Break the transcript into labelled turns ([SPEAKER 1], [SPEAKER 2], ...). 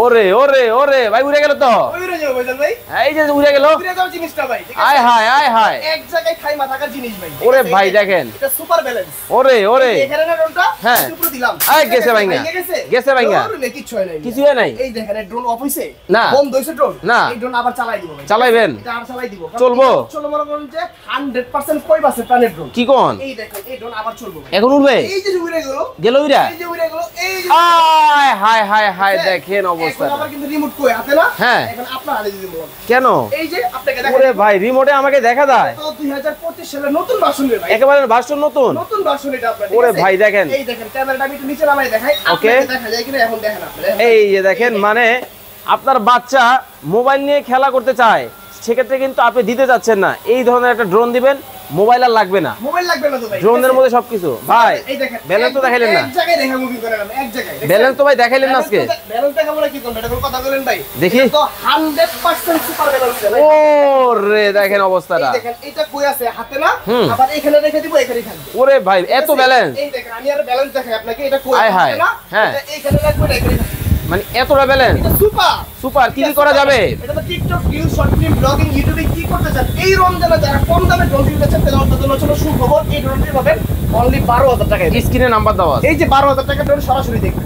[SPEAKER 1] ওরে ওরে ওরে ভাই উড়ে গেল তো।
[SPEAKER 2] উড়ে যাবে ভাইজান ভাই।
[SPEAKER 1] এই যে উড়ে গেল।
[SPEAKER 2] উড়ে যাওয়ার জিনিসটা ভাই, ঠিক আছে?
[SPEAKER 1] আয় হায় আয় হায়।
[SPEAKER 2] এক জায়গায় খাইমা থাকার জিনিস ভাই।
[SPEAKER 1] ওরে ভাই দেখেন।
[SPEAKER 2] এটা সুপার ব্যালেন্স।
[SPEAKER 1] ওরে ওরে।
[SPEAKER 2] এখানে না ড্রোনটা
[SPEAKER 1] হ্যাঁ
[SPEAKER 2] উপরে দিলাম।
[SPEAKER 1] এই গেছে ভাইঙ্গা। গেছে ভাইঙ্গা।
[SPEAKER 2] ওরে কিছু হয় নাই।
[SPEAKER 1] কিছু হয় নাই।
[SPEAKER 2] এই দেখেন ড্রোন অফ হইছে।
[SPEAKER 1] না।
[SPEAKER 2] বন্ধ হইছে ড্রোন।
[SPEAKER 1] না।
[SPEAKER 2] এই ড্রোন আবার চালাই দিব ভাই।
[SPEAKER 1] চালাইবেন?
[SPEAKER 2] এটা আর চালাই দিব।
[SPEAKER 1] চলবো?
[SPEAKER 2] চলো মনে করুন যে 100% কই বাসে প্ল্যানেট ড্রোন।
[SPEAKER 1] কি কোন?
[SPEAKER 2] এই দেখেন এই ড্রোন আবার চলবে।
[SPEAKER 1] এখন উড়বে?
[SPEAKER 2] এই যে উড়ে গেল।
[SPEAKER 1] গেল উড়া?
[SPEAKER 2] এই যে উড়ে গেল। এই যে
[SPEAKER 1] আয় হায় হায় হায় দেখেন অবস্থা।
[SPEAKER 2] এখন আবার কিন্তু রিমোট কই হাতে না?
[SPEAKER 1] হ্যাঁ।
[SPEAKER 2] এখন আপনার হাতে দিয়ে দিব।
[SPEAKER 1] কেন?
[SPEAKER 2] এই যে আপনাকে দেখা
[SPEAKER 1] ওরে ভাই রিমোটে আমাকে দেখা যায়।
[SPEAKER 2] তো 2025 সালের নতুন ভার্সন রে ভাই।
[SPEAKER 1] একেবারে ভার্সন নতুন।
[SPEAKER 2] নতুন ভার্সন এটা আপনার।
[SPEAKER 1] ওরে ভাই দেখেন।
[SPEAKER 2] এই দেখেন ক্যামেরাটা আমি একটু নিচে নামাই দেখাই।
[SPEAKER 1] ওকে।
[SPEAKER 2] আপনাকে দেখা যায় কিনা এখন দেখেন আপনি।
[SPEAKER 1] এই যে দেখেন মানে আপনার বাচ্চা মোবাইল নিয়ে খেলা করতে চায়, সেক্ষেত্রে কিন্তু আপনি দিতে যাচ্ছেন না। এই ধরনের একটা ড্রোন দিবেন, মোবাইল আর লাগবে না।
[SPEAKER 2] মোবাইল লাগবে না তো ভাই।
[SPEAKER 1] ড্রোনের মধ্যে সবকিছু। ভাই
[SPEAKER 2] এই দেখেন
[SPEAKER 1] ব্যালেন্স তো দেখাইলেন না।
[SPEAKER 2] এক জায়গায় রেখা মুভি করে না, এক জায়গায়।
[SPEAKER 1] ব্যালেন্স তো ভাই দেখাইলেন না আজকে।
[SPEAKER 2] ব্যালেন্স দেখাবো না কি করব? এটা কোনো কথা বলেন ভাই।
[SPEAKER 1] দেখি।
[SPEAKER 2] এটা তো 100% সুপার ব্যালেন্স ভাই।
[SPEAKER 1] ওরে দেখেন অবস্থাটা।
[SPEAKER 2] এই দেখেন এটা কই আছে হাতে না? আবার এখানে রেখে দিব, এখানেই থাকবে।
[SPEAKER 1] ওরে ভাই এত ব্যালেন্স।
[SPEAKER 2] এই দেখেন আমি আর ব্যালেন্স দেখাই আপনাকে। এটা কই
[SPEAKER 1] আয় হায়।
[SPEAKER 2] হাতে না?
[SPEAKER 1] হ্যাঁ।
[SPEAKER 2] এটা এখানে রাখবো, এটা এখানেই থাকবে।
[SPEAKER 1] মানে এতটা ব্যালেন্স।
[SPEAKER 2] এটা সুপার।
[SPEAKER 1] সুপার। কি কি করা যাবে?
[SPEAKER 2] এটা তো TikTok, reels, short film, blogging, ইউটিউবে কি করতে চান? এই রমজানে যারা কম দামে ড্রোন কিনতে চান তাদের জন্য ছিল সুখবর। এই ড্রোনটি পাবেন অনলি 12,000 টাকায়।
[SPEAKER 1] স্ক্রিনে নাম্বার দেওয়া আছে।
[SPEAKER 2] এই যে 12,000 টাকা ড্রোন সরাসরি দেখবেন।